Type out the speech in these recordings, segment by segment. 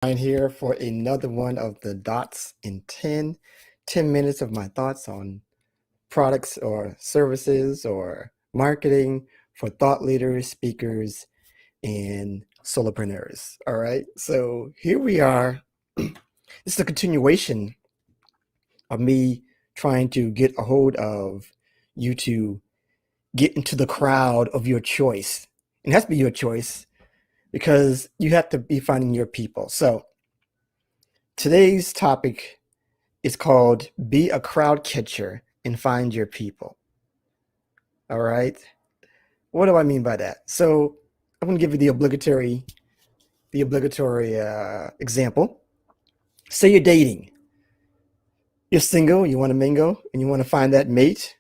I'm here for another one of the Dots in 10 minutes of my thoughts on products or services or marketing for thought leaders, speakers, and solopreneurs. All right. So here we are. This is a continuation of me trying to get a hold of you to get into the crowd of your choice. It has to be your choice because you have to be finding your people. So today's topic is called Be a Crowd Catcher and Find Your People. All right. What do I mean by that? So I'm going to give you the obligatory example. Say you're dating. You're single, you want to mingle, and you want to find that mate,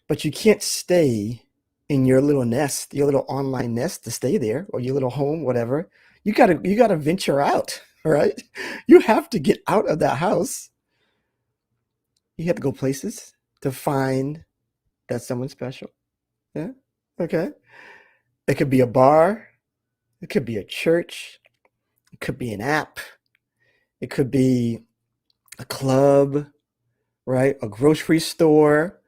but you can't stay in your little nest, your little online nest to stay there, or your little home, whatever. You gotta venture out, all right? You have to get out of that house. You have to go places to find that someone special. Yeah. Okay. It could be a bar. It could be a church. It could be an app. It could be a club, right? A grocery store.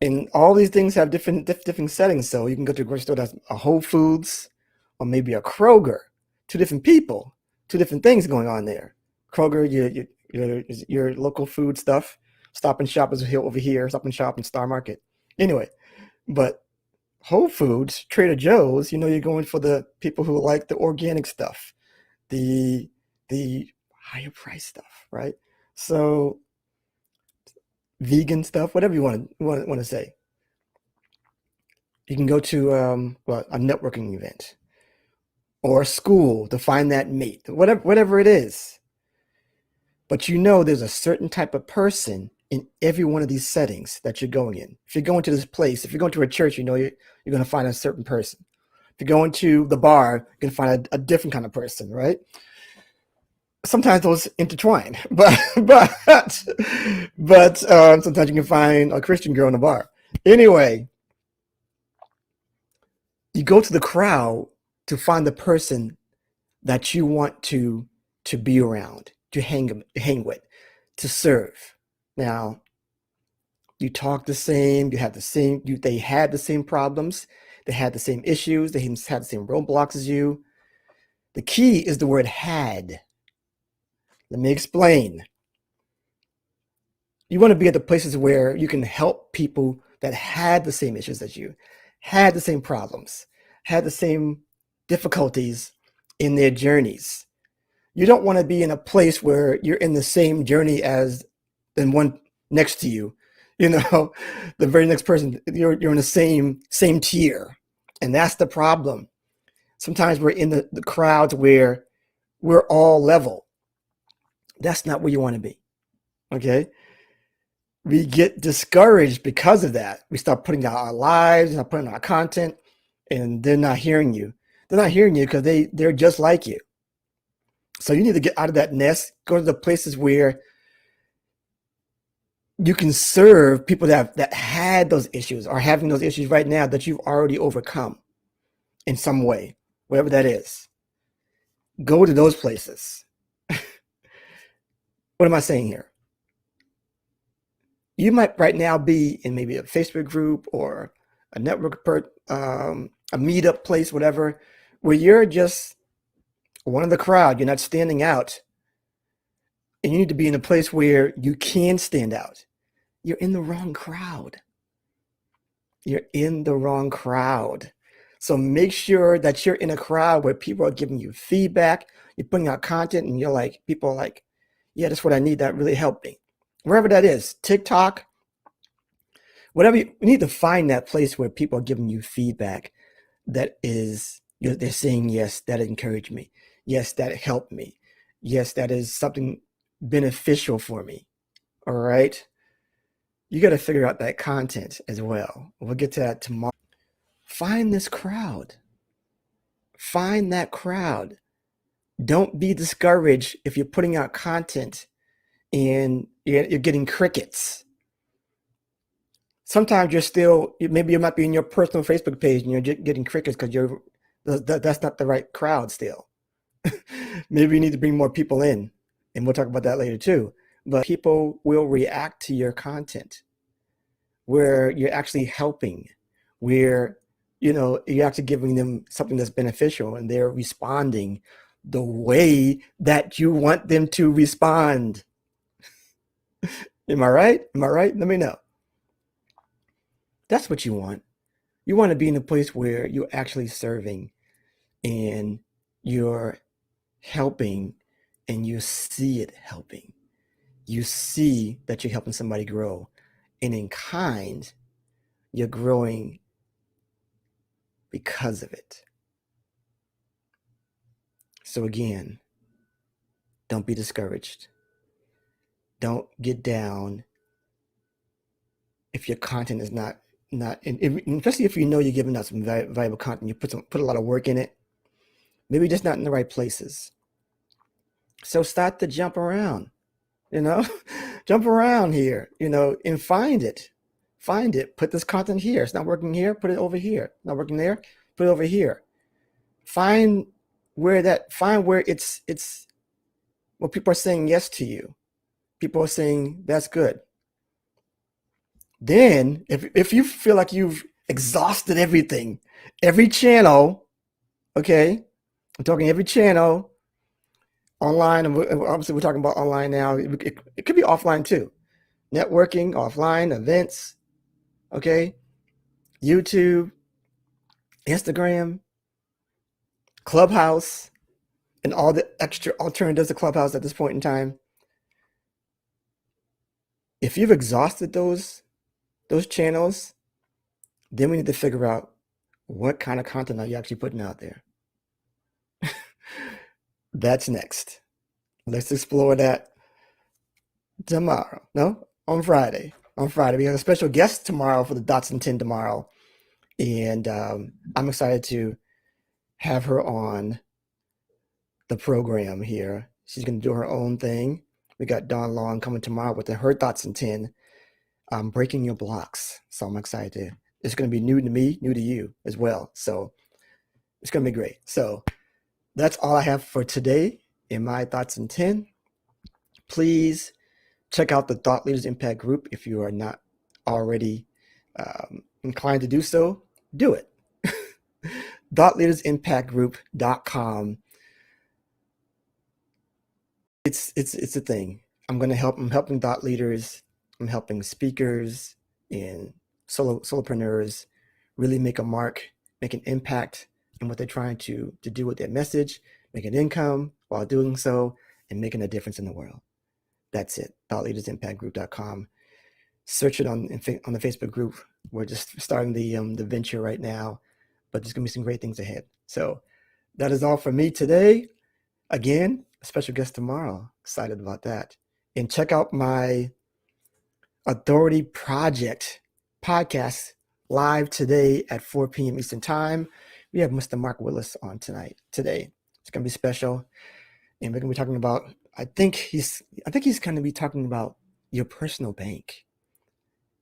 And all these things have different settings. So you can go to a grocery store that's a Whole Foods or maybe a Kroger. Two different people, two different things going on there. Kroger, your local food stuff. Stop and Shop is here over here. Stop and Shop and Star Market. Anyway, but Whole Foods, Trader Joe's, you're going for the people who like the organic stuff, the the higher price stuff, right? So vegan stuff, whatever you want to say. You can go to a networking event or a school to find that mate, whatever it is. But there's a certain type of person in every one of these settings that you're going in. If you're going to this place, if you're going to a church, you're going to find a certain person. If you're going to the bar, you can find a different kind of person, right? Sometimes those intertwine, but sometimes you can find a Christian girl in a bar. Anyway, you go to the crowd to find the person that you want to be around, to hang with, to serve. Now, you talk the same, you have the same, they had the same problems, they had the same issues, they had the same roadblocks as you. The key is the word had. Let me explain. You want to be at the places where you can help people that had the same issues as you, had the same problems, had the same difficulties in their journeys. You don't want to be in a place where you're in the same journey as the one next to you. The very next person, you're in the same tier. And that's the problem. Sometimes we're in the crowds where we're all level. That's not where you want to be. Okay? We get discouraged because of that. We start putting out our lives, start putting out our content, and they're not hearing you. They're not hearing you because they're just like you. So you need to get out of that nest, go to the places where you can serve people that had those issues or having those issues right now that you've already overcome in some way, whatever that is. Go to those places. What am I saying here? You might right now be in maybe a Facebook group or a network, a meetup place, whatever, where you're just one of the crowd. You're not standing out. And you need to be in a place where you can stand out. You're in the wrong crowd. You're in the wrong crowd. So make sure that you're in a crowd where people are giving you feedback. You're putting out content and people are like, yeah, that's what I need. That really helped me. Wherever that is, TikTok, whatever, you need to find that place where people are giving you feedback that is, they're saying, yes, that encouraged me. Yes, that helped me. Yes, that is something beneficial for me. All right. You got to figure out that content as well. We'll get to that tomorrow. Find this crowd. Find that crowd. Don't be discouraged if you're putting out content and you're getting crickets. Sometimes maybe you might be in your personal Facebook page and you're getting crickets because that's not the right crowd still. Maybe you need to bring more people in, and we'll talk about that later too. But people will react to your content where you're actually helping, where you're actually giving them something that's beneficial, and they're responding the way that you want them to respond. Am I right? Am I right? Let me know. That's what you want. You want to be in a place where you're actually serving and you're helping, and you see it helping. You see that you're helping somebody grow. And in kind, you're growing because of it. So again, don't be discouraged. Don't get down if your content is not, especially if you know you're giving out some valuable content, you put a lot of work in it, maybe just not in the right places. So start to jump around, jump around here, and find it. Find it. Put this content here. It's not working here. Put it over here. Not working there. Put it over here. Find where it's well, people are saying yes to you. People are saying that's good. Then if you feel like you've exhausted everything, every channel, okay, I'm talking every channel, online, and obviously we're talking about online now. It could be offline too. Networking, offline, events, okay, YouTube, Instagram, Clubhouse, and all the extra alternatives to Clubhouse at this point in time. If you've exhausted those channels, then we need to figure out what kind of content are you actually putting out there. That's next. Let's explore that tomorrow. No, on Friday. On Friday, we have a special guest tomorrow for the Dotson 10 tomorrow, and I'm excited to have her on the program here. She's going to do her own thing. We got Dawn Long coming tomorrow with her Dotson 10, breaking your blocks. So I'm excited. It's going to be new to me, new to you as well. So it's going to be great. So that's all I have for today in my Dotson 10. Please check out the Thought Leaders Impact Group if you are not already inclined to do so. Do it. ThoughtLeadersImpactGroup.com. It's a thing. I'm helping thought leaders. I'm helping speakers and solopreneurs really make a mark, make an impact in what they're trying to do with their message, make an income while doing so, and making a difference in the world. That's it. ThoughtLeadersImpactGroup.com. Search it on the Facebook group. We're just starting the venture right now, but there's gonna be some great things ahead. So that is all for me today. Again, a special guest tomorrow. Excited about that. And check out my Authority Project podcast live today at 4 p.m. Eastern Time. We have Mr. Mark Willis on today. It's gonna be special, and we're gonna be talking about. I think he's gonna be talking about your personal bank.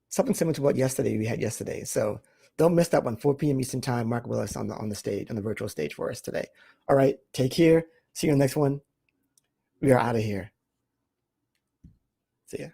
Something similar to what we had yesterday. So don't miss that one. 4 p.m. Eastern Time. Mark Willis on the stage, on the virtual stage for us today. All right, take care. See you in the next one. We are out of here. See ya.